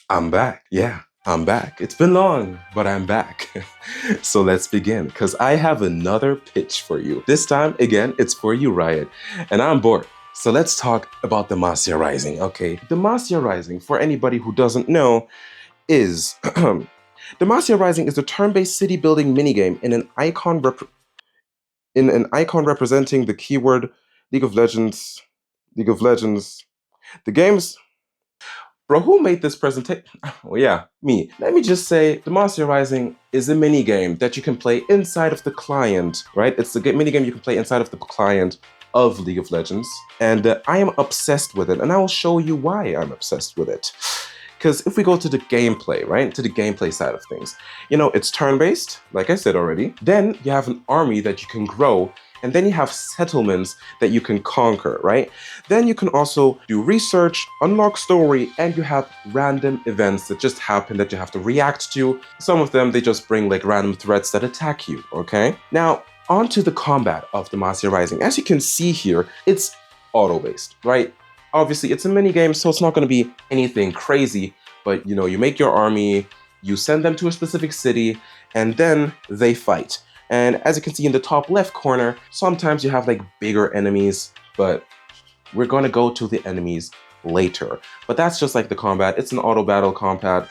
I'm back. Yeah, I'm back. It's been long, but I'm back. So let's begin, because I have another pitch for you. This time, again, it's for you, Riot, and I'm bored. So let's talk about Demacia Rising, okay? Demacia Rising, for anybody who doesn't know, is Demacia Rising is a turn-based city building minigame in an icon representing the keyword League of Legends. League of Legends. The game's Bro, who made this presentation? Well, yeah, me. Let me just say, Demacia Rising is a mini game that you can play inside of the client, right? It's a mini game you can play inside of the client of League of Legends, and I am obsessed with it, and I will show you why I'm obsessed with it. Because if we go to the gameplay, right, to the gameplay side of things, it's turn-based, like I said already. Then you have an army that you can grow, and then you have settlements that you can conquer, right? Then you can also do research, unlock story, and you have random events that just happen that you have to react to. Some of them, they just bring like random threats that attack you, okay? Now, onto the combat of Demacia Rising. As you can see here, it's auto-based, right? Obviously, it's a mini game, so it's not going to be anything crazy, but you make your army, you send them to a specific city, and then they fight. And as you can see in the top left corner, sometimes you have like bigger enemies, but we're going to go to the enemies later. But that's just like the combat. It's an auto battle combat.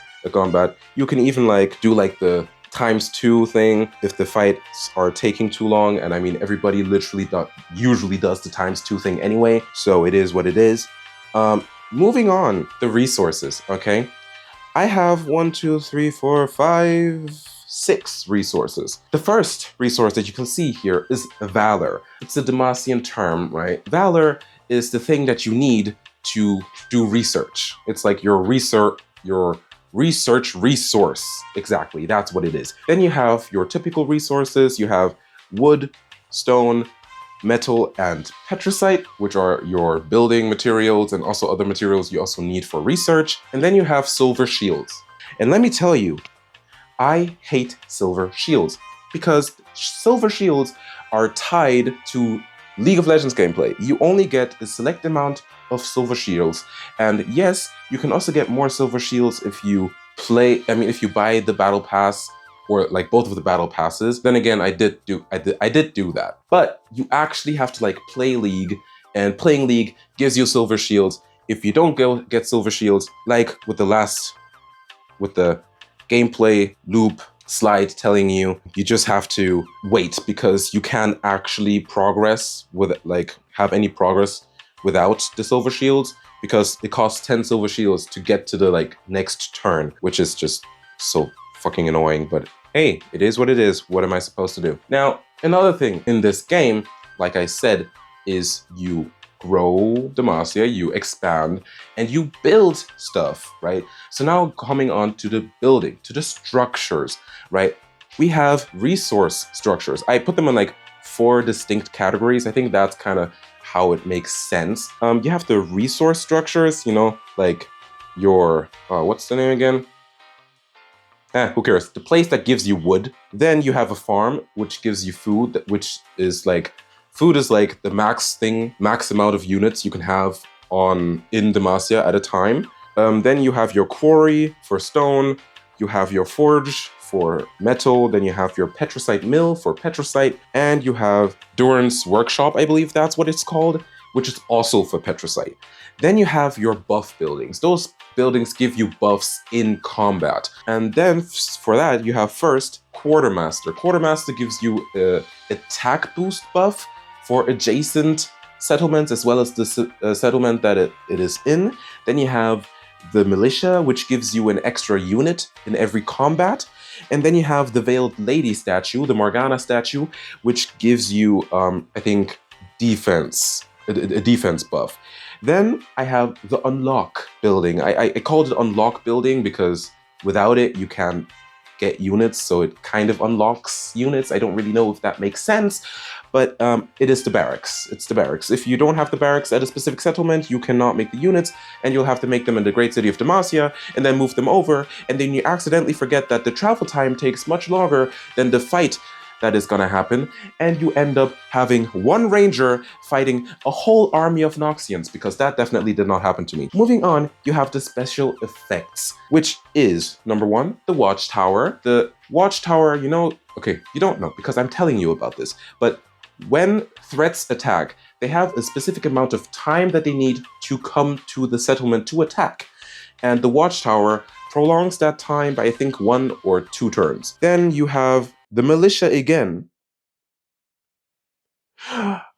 You can even like do like the ×2 thing if the fights are taking too long. And I mean, everybody literally usually does the ×2 thing anyway. So it is what it is. Moving on, the resources, okay? I have 1, 2, 3, 4, 5, 6 resources. The first resource that you can see here is Valor. It's a Demacian term, right? Valor is the thing that you need to do research. It's like your research resource. Exactly, that's what it is. Then you have your typical resources. You have wood, stone, metal, and petricite, which are your building materials and also other materials you also need for research. And then you have silver shields. And let me tell you, I hate silver shields because silver shields are tied to League of Legends gameplay. You only get a select amount of silver shields. And yes, you can also get more silver shields if you buy the battle pass or like both of the battle passes. Then again, I did do that. But you actually have to like play League, and playing League gives you silver shields. If you don't get silver shields, like with the gameplay loop slide telling you just have to wait, because you can't actually progress with have any progress without the silver shields, because it costs 10 silver shields to get to the next turn, which is just so fucking annoying. But hey, it is what it is. What am I supposed to do? Now, another thing in this game, like I said, is you grow Demacia, you expand, and you build stuff, right? So now coming on to the building, to the structures, right? We have resource structures. I put them in 4 distinct categories. I think that's kind of how it makes sense. You have the resource structures, like your, what's the name again? Who cares? The place that gives you wood. Then you have a farm, which gives you food, which is food is the max amount of units you can have in Demacia at a time. Then you have your quarry for stone, you have your forge for metal, then you have your petricite mill for petricite, and you have Duran's workshop, I believe that's what it's called, which is also for petricite. Then you have your buff buildings. Those buildings give you buffs in combat. And then for that, you have first Quartermaster. Quartermaster gives you an attack boost buff for adjacent settlements as well as the settlement that it is in. Then you have the Militia, which gives you an extra unit in every combat. And then you have the Veiled Lady statue, the Morgana statue, which gives you, I think, defense, a defense buff. Then I have the Unlock building. I called it Unlock building because without it, you can't get units, so it kind of unlocks units. I don't really know if that makes sense, but it is the barracks. It's the barracks. If you don't have the barracks at a specific settlement, you cannot make the units, and you'll have to make them in the great city of Demacia, and then move them over, and then you accidentally forget that the travel time takes much longer than the fight that is gonna happen, and you end up having one ranger fighting a whole army of Noxians, because that definitely did not happen to me. Moving on, you have the special effects, which is, number one, the watchtower. The watchtower, you know, okay, you don't know because I'm telling you about this, but when threats attack, they have a specific amount of time that they need to come to the settlement to attack. And the watchtower prolongs that time by, I think, 1 or 2 turns. Then you have the militia again.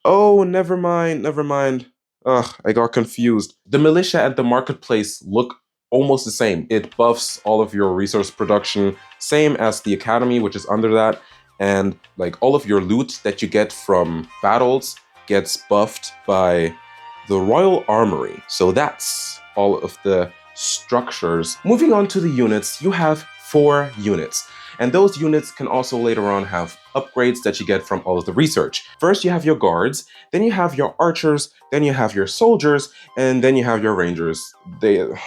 Oh, never mind, never mind. Ugh, I got confused. The militia and the marketplace look almost the same. It buffs all of your resource production, same as the academy, which is under that. And like all of your loot that you get from battles gets buffed by the Royal Armory. So that's all of the structures. Moving on to the units, you have 4 units. And those units can also later on have upgrades that you get from all of the research. First you have your guards, then you have your archers, then you have your soldiers, and then you have your rangers.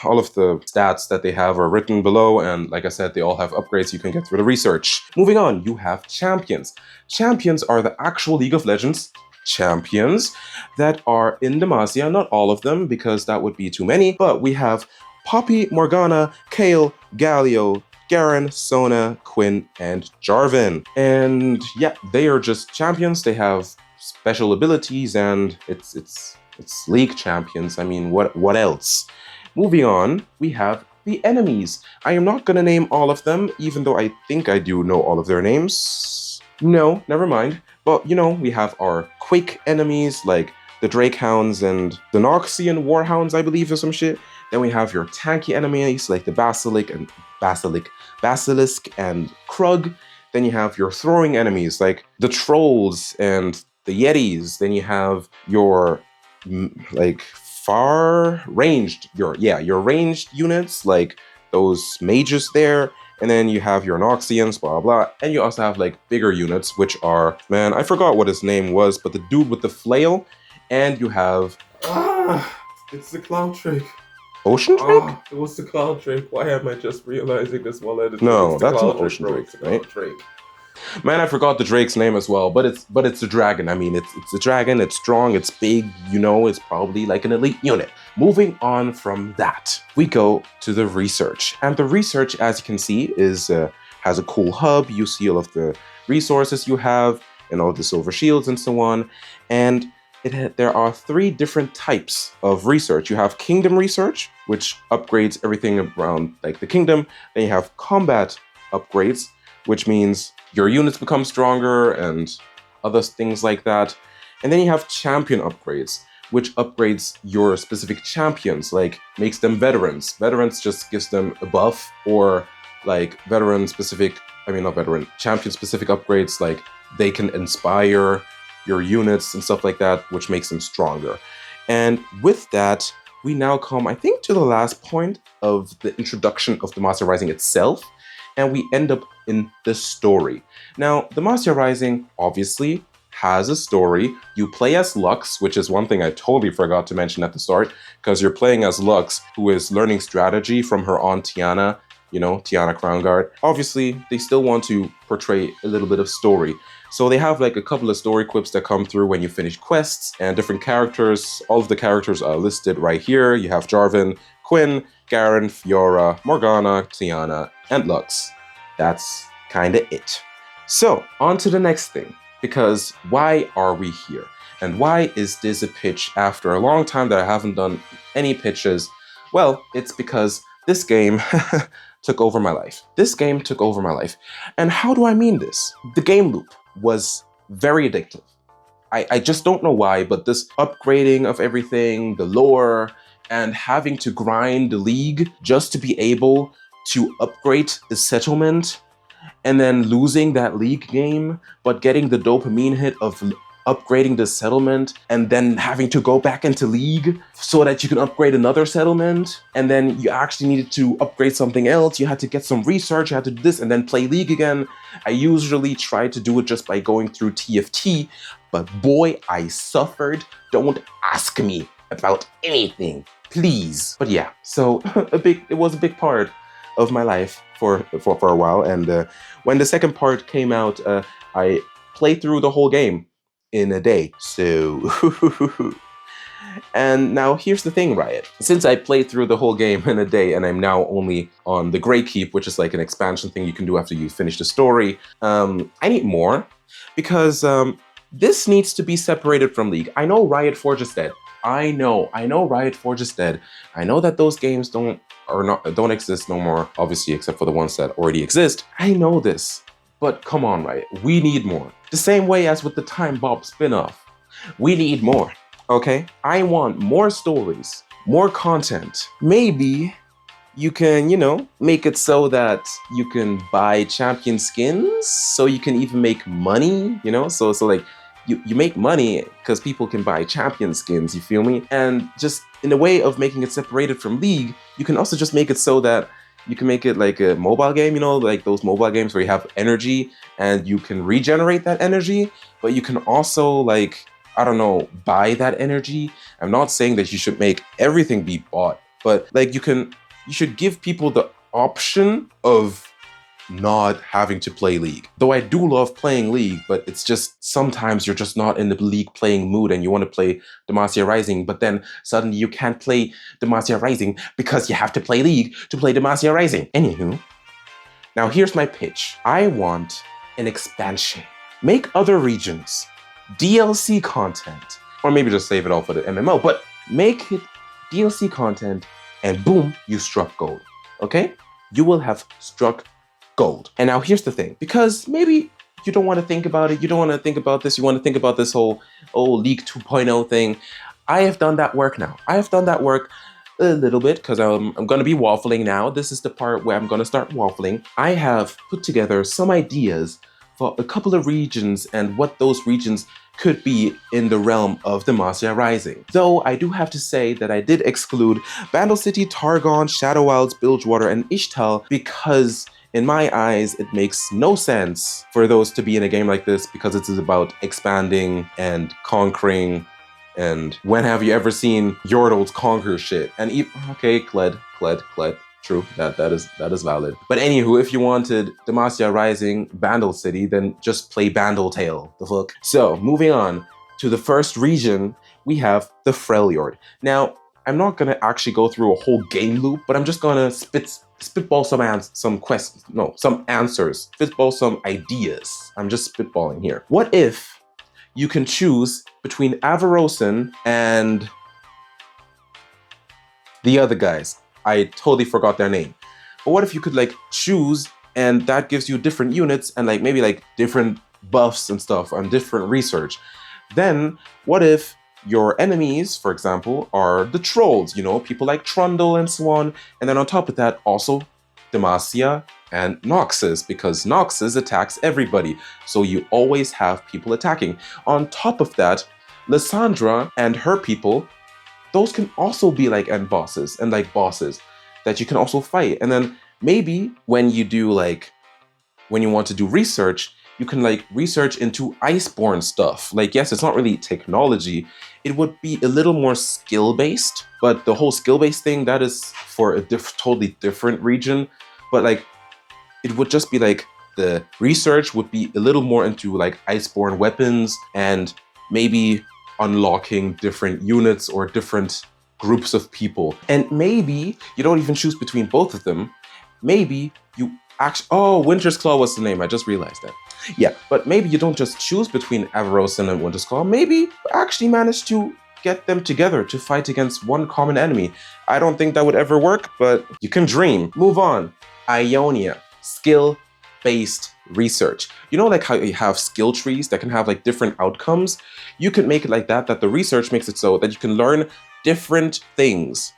All of the stats that they have are written below, and like I said, they all have upgrades you can get through the research. Moving on, you have champions. Champions are the actual League of Legends champions that are in demacia, not all of them because that would be too many, but we have Poppy, Morgana, Kayle, Galio, Garen, Sona, Quinn, and Jarvan. And yeah, they are just champions. They have special abilities, and it's league champions. I mean, what else? Moving on, we have the enemies. I am not gonna name all of them, even though I think I do know all of their names. No, never mind. But you know, we have our quick enemies like the Drake Hounds and the Noxian Warhounds, I believe, or some shit. Then we have your tanky enemies like the Basilisk and Krug. Then you have your throwing enemies like the Trolls and the Yetis. Then you have your like far ranged, your ranged units like those mages there. And then you have your Noxians, blah, blah, blah. And you also have like bigger units, which are, man, I forgot what his name was, but the dude with the flail. And you have... it's the Cloud Drake. Ocean Drake? It was the Cloud Drake. Why am I just realizing this while editing? No, that's not Ocean Drake, right? Man, I forgot the Drake's name as well, but it's a dragon. I mean, it's a dragon, it's strong, it's big, you know, it's probably like an elite unit. Moving on from that, we go to the research. And the research, as you can see, has a cool hub. You see all of the resources you have, and all the silver shields and so on. And there are 3 different types of research. You have kingdom research, which upgrades everything around like the kingdom. Then you have combat upgrades, which means your units become stronger and other things like that. And then you have champion upgrades, which upgrades your specific champions, like makes them veterans. Veterans just gives them a buff, or like champion specific upgrades, like they can inspire your units and stuff like that, which makes them stronger. And with that, we now come, I think, to the last point of the introduction of Demacia Rising itself, and we end up in the story. Now, Demacia Rising obviously has a story. You play as Lux, which is one thing I totally forgot to mention at the start, because you're playing as Lux, who is learning strategy from her aunt Tiana, you know, Tiana Crownguard. Obviously, they still want to portray a little bit of story. So they have like a couple of story quips that come through when you finish quests, and different characters. All of the characters are listed right here. You have Jarvan, Quinn, Garen, Fiora, Morgana, Tiana, and Lux. That's kinda it. So, on to the next thing. Because why are we here? And why is this a pitch after a long time that I haven't done any pitches? Well, it's because this game took over my life. This game took over my life. And how do I mean this? The game loop was very addictive. I just don't know why, but this upgrading of everything, the lore, and having to grind the league just to be able to upgrade the settlement, and then losing that league game, but getting the dopamine hit of upgrading the settlement, and then having to go back into league so that you can upgrade another settlement, and then you actually needed to upgrade something else. You had to get some research, you had to do this, and then play league again. I usually try to do it just by going through TFT, but boy, I suffered. Don't ask me about anything, please. But yeah, so it was a big part of my life for a while. And when the second part came out, I played through the whole game in a day. So and now here's the thing, Riot. Since I played through the whole game in a day and I'm now only on the Grey Keep, which is like an expansion thing you can do after you finish the story, I need more because this needs to be separated from League. I know Riot Forge is dead. I know Riot Forge is dead. I know that those games don't exist no more, obviously, except for the ones that already exist. I know this, but come on, Riot. We need more. The same way as with the Time Bob spin-off. We need more. Okay, I want more stories, more content. Maybe you can, make it so that you can buy champion skins, so you can even make money, so like you make money because people can buy champion skins, you feel me? And just in a way of making it separated from League, you can also just make it so that you can make it like a mobile game, like those mobile games where you have energy and you can regenerate that energy, but you can also like, I don't know, buy that energy. I'm not saying that you should make everything be bought, but like you should give people the option of not having to play League. Though I do love playing League, but it's just sometimes you're just not in the League playing mood and you want to play Demacia Rising, but then suddenly you can't play Demacia Rising because you have to play League to play Demacia Rising. Anywho, now here's my pitch. I want an expansion. Make other regions DLC content, or maybe just save it all for the MMO, but make it DLC content and boom, you struck gold, okay? You will have struck gold. And now here's the thing, because maybe you don't want to think about it, you don't want to think about this, you want to think about this whole League 2.0 thing. I have done that work now. I have done that work a little bit because I'm going to be waffling now. This is the part where I'm going to start waffling. I have put together some ideas for a couple of regions and what those regions could be in the realm of Demacia Rising. Though I do have to say that I did exclude Bandle City, Targon, Shadow Wilds, Bilgewater, and Ishtal because in my eyes, it makes no sense for those to be in a game like this because it is about expanding and conquering. And when have you ever seen Yordles conquer shit? And okay, Kled. True, that is valid. But anywho, if you wanted Demacia Rising, Bandle City, then just play Bandle Tale. The fuck? So, moving on to the first region, we have the Freljord. Now, I'm not gonna actually go through a whole game loop, but I'm just gonna spitball some answers, spitball some ideas. I'm just spitballing here. What if you can choose between Avarosan and the other guys? I totally forgot their name. But what if you could like choose and that gives you different units and like maybe like different buffs and stuff and different research? Then what if your enemies, for example, are the trolls, people like Trundle and so on. And then on top of that, also Demacia and Noxus, because Noxus attacks everybody. So you always have people attacking. On top of that, Lysandra and her people, those can also be like end bosses and like bosses that you can also fight. And then maybe when you want to do research, you can like research into Iceborne stuff. Like, yes, it's not really technology. It would be a little more skill-based, but the whole skill-based thing, that is for a totally different region. But like, it would just be like the research would be a little more into like Iceborne weapons and maybe unlocking different units or different groups of people. And maybe you don't even choose between both of them. Maybe you actually, Winter's Claw was the name, I just realized that. Yeah, but maybe you don't just choose between Avarosan and Winter's Claw, maybe you actually manage to get them together to fight against one common enemy. I don't think that would ever work, but you can dream. Move on. Ionia, skill-based research. Like how you have skill trees that can have like different outcomes? You can make it like that the research makes it so that you can learn different things.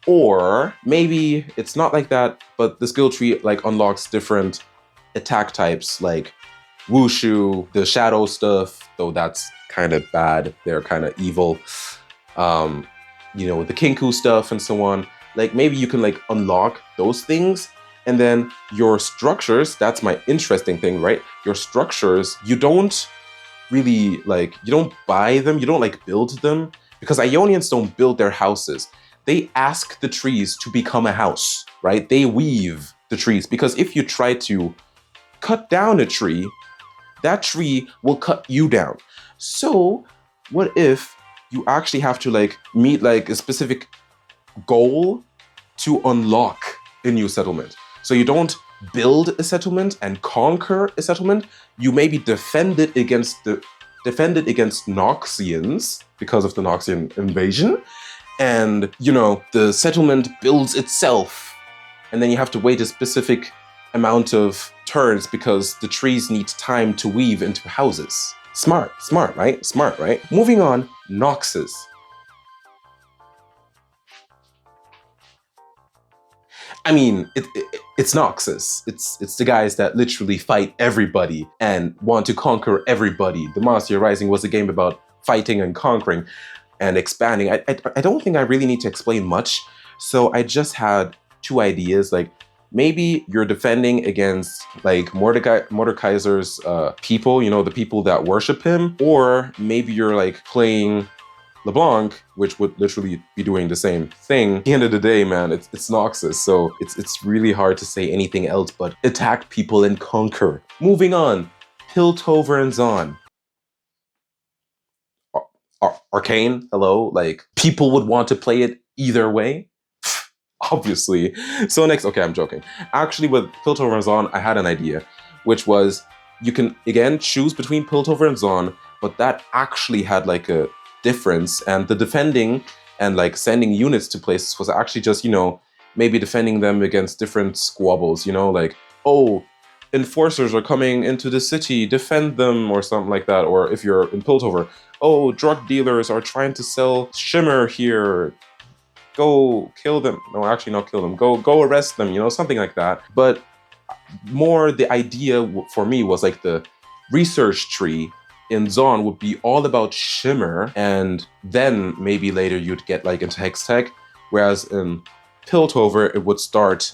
Or maybe it's not like that, but the skill tree like unlocks different attack types like Wushu, the shadow stuff, though that's kind of bad. They're kind of evil. The Kinku stuff and so on. Like maybe you can like unlock those things. And then your structures, that's my interesting thing, right? Your structures, you don't really like, you don't buy them, you don't like build them, because Ionians don't build their houses. they ask the trees to become a house, right? They weave the trees, because if you try to cut down a tree, that tree will cut you down. So what if you actually have to like meet like a specific goal to unlock a new settlement? So you don't build a settlement and conquer a settlement. You maybe defend it against Noxians because of the Noxian invasion. And, you know, the settlement builds itself. And then you have to wait a specific amount of turns because the trees need time to weave into houses. Smart, right? Smart, right? Moving on, Noxes. I mean, it's Noxus. It's the guys that literally fight everybody and want to conquer everybody. Demacia Rising was a game about fighting and conquering and expanding. I don't think I really need to explain much. So I just had two ideas. Like, maybe you're defending against like Mordekaiser's people, you know, the people that worship him, or maybe you're like playing LeBlanc, which would literally be doing the same thing. At the end of the day, man, it's Noxus, so it's really hard to say anything else but attack people and conquer. Moving on, Piltover and Zon. Arcane, hello, like people would want to play it either way. Obviously. So next, okay, I'm joking. Actually, with Piltover and Zon, I had an idea, which was you can again choose between Piltover and Zon, but that actually had like a difference, and the defending and like sending units to places was actually just, you know, maybe defending them against different squabbles, you know, like, oh, enforcers are coming into the city, defend them, or something like that. Or if you're in Piltover, oh, drug dealers are trying to sell shimmer here, go kill them. No, actually not kill them, go arrest them, you know, something like that. But more the idea for me was like the research tree in Zon would be all about shimmer, and then maybe later you'd get like into hex tech, whereas in Piltover it would start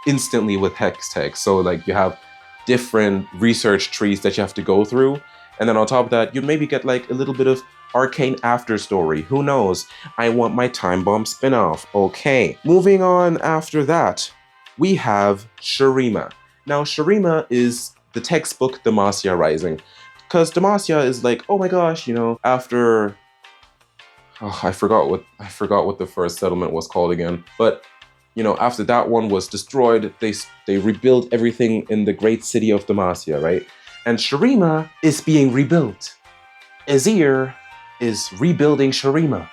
instantly with hex tech. So like you have different research trees that you have to go through, and then on top of that you'd maybe get like a little bit of arcane after story. Who knows? I want my time bomb spin-off. Okay, moving on. After that we have Shurima. Now Shurima is the textbook Demacia Rising. Because Demacia is like, oh my gosh, you know, after I forgot what the first settlement was called again. But you know, after that one was destroyed, they rebuilt everything in the great city of Demacia, right? And Shurima is being rebuilt. Azir is rebuilding Shurima.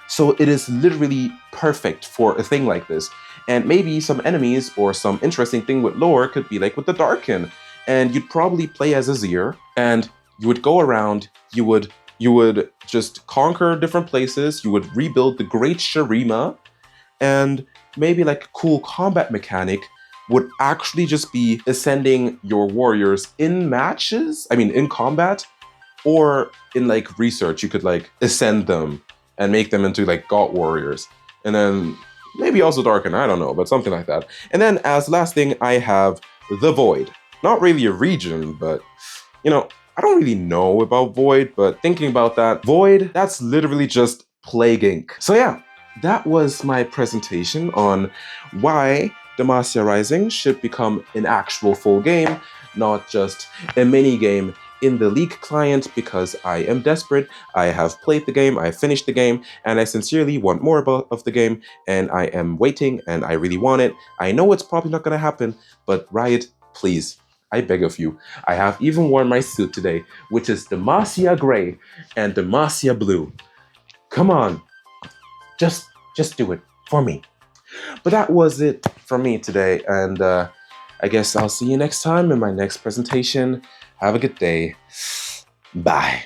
So it is literally perfect for a thing like this. And maybe some enemies or some interesting thing with lore could be like with the Darkin. And you'd probably play as Azir, and you would go around, you would just conquer different places, you would rebuild the great Shurima, and maybe like a cool combat mechanic would actually just be ascending your warriors in matches, I mean in combat, or in like research, you could like ascend them and make them into like god warriors. And then maybe also Darken, I don't know, but something like that. And then as last thing, I have the Void. Not really a region, but you know, I don't really know about Void, but thinking about that, Void, that's literally just Plague Inc. So yeah, that was my presentation on why Demacia Rising should become an actual full game, not just a mini game in the League client, because I am desperate. I have played the game, I finished the game, and I sincerely want more of the game, and I am waiting, and I really want it. I know it's probably not gonna happen, but Riot, please, I beg of you. I have even worn my suit today, which is Demacia Gray and Demacia Blue. Come on, just do it for me. But that was it from me today, and I guess I'll see you next time in my next presentation. Have a good day. Bye.